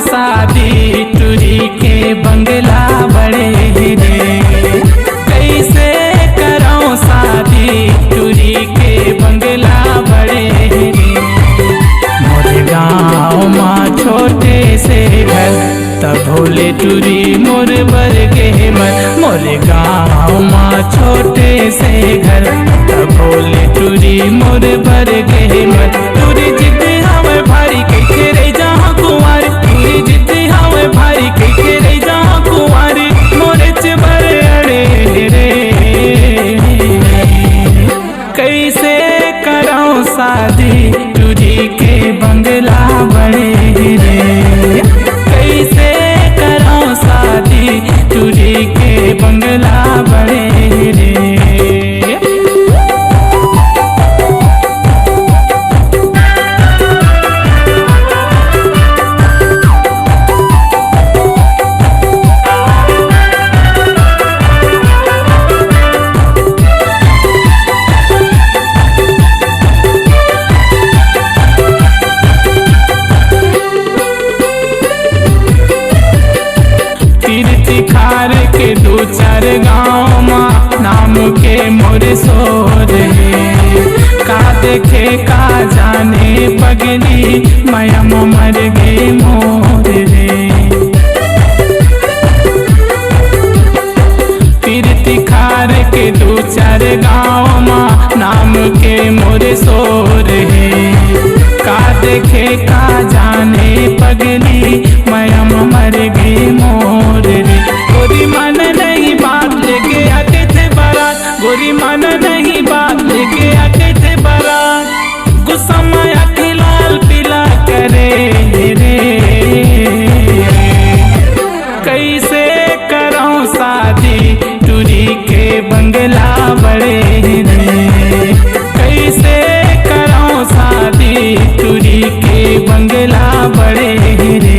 शादी तुरी के बंगला बड़े रे, कैसे कराऊं शादी तुरी के बंगला बड़े रे। मोरे गाँव माँ छोटे से घर तब भोले टूरी मोर बरगे मन। मोरे गाँव माँ छोटे से घर तब भोले टूरी मोर बरगे मन। टूरी जिद हमें भारी कैसे रह जहाँ कुंवारी, टूरी जिद हमें भारी कैसे रह जहाँ कुंवारी। मोरे चबर अड़े रे, कैसे कराऊं शादी टूरी के बंगला बड़े रे। कैसे कराऊं शादी टूरी के बंगला बड़े रे। खार के दो चार गाँव माँ नाम के मोरे सोर है। का देखे का जाने पगली माया मर गे मोर रे। तीर्थ खार के दो चार गाँव माँ नाम के मोरे सोर है। का देखे का जाने पगली माया मर गे मोर रे। गोरी मन नहीं बात लेके आते थे बारात, गोरी मन नहीं बात लेके आते थे बारात। गुस्सा माया के लाल पीला करे रे। कैसे कराऊं शादी टूरी के बंगला बड़े रे। कैसे कराऊं शादी टूरी के बंगला बड़े रे।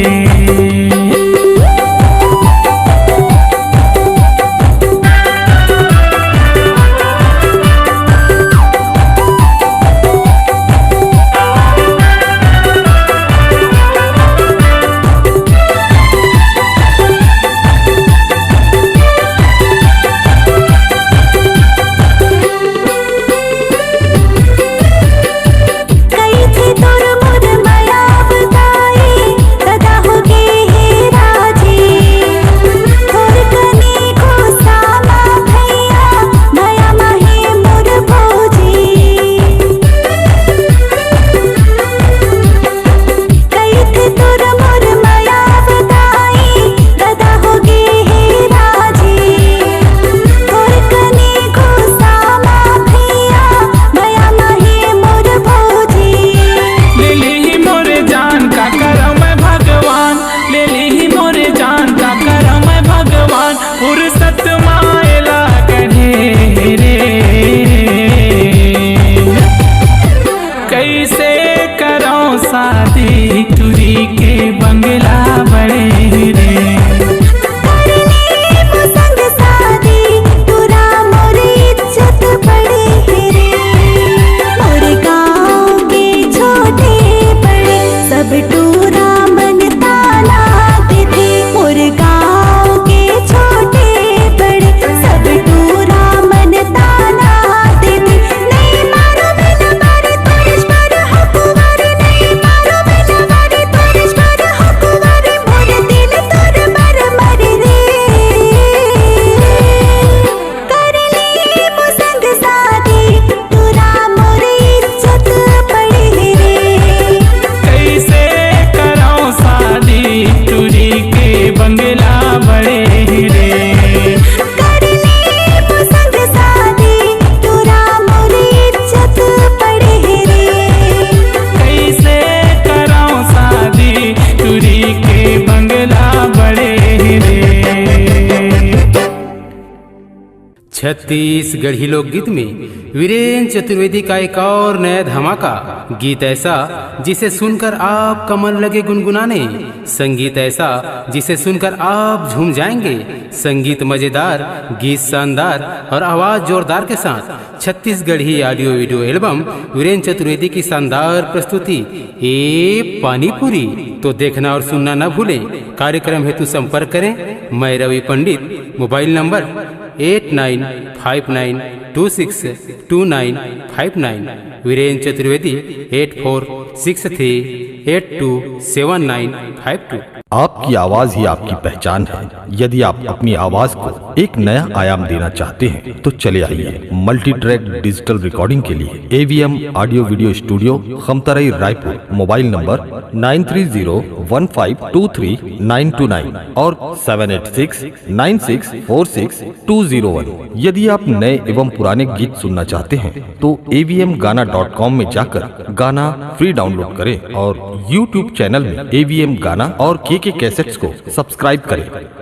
शादी टूरी के बंगला बड़े रे। संग शादी टूरा मोर इज्जत बड़े रे। मोर गाँव के छोटे बड़े सब टूरा मन ताना थे। मोर गाँव के छोटे छत्तीसगढ़ी लोकगीत में वीरेंद्र चतुर्वेदी का एक और नया धमाका, गीत ऐसा जिसे सुनकर आपका मन लगे गुनगुनाने, संगीत ऐसा जिसे सुनकर आप झूम जाएंगे। संगीत मजेदार, गीत शानदार और आवाज जोरदार के साथ Chhattisgarhi audio video album Virendra Chaturvedi की शानदार प्रस्तुति ए पानीपुरी। तो देखना और सुनना न भूलें। कार्यक्रम हेतु संपर्क करें मैं रवि पंडित, मोबाइल नंबर 8959262959, वीरेंद्र चतुर्वेदी 8463827952। आपकी आवाज ही आपकी पहचान है। यदि आप अपनी आवाज को एक नया आयाम देना चाहते हैं तो चले आइए मल्टी ट्रैक डिजिटल रिकॉर्डिंग के लिए AVM audio video studio, Khamtarai, Raipur. Mobile number 9301523929 और 7869646201। यदि आप नए एवं पुराने गीत सुनना चाहते हैं तो avmgana.com में जाकर गाना फ्री डाउनलोड करें और YouTube चैनल में AVM गाना और के कैसेट्स को सब्सक्राइब करें।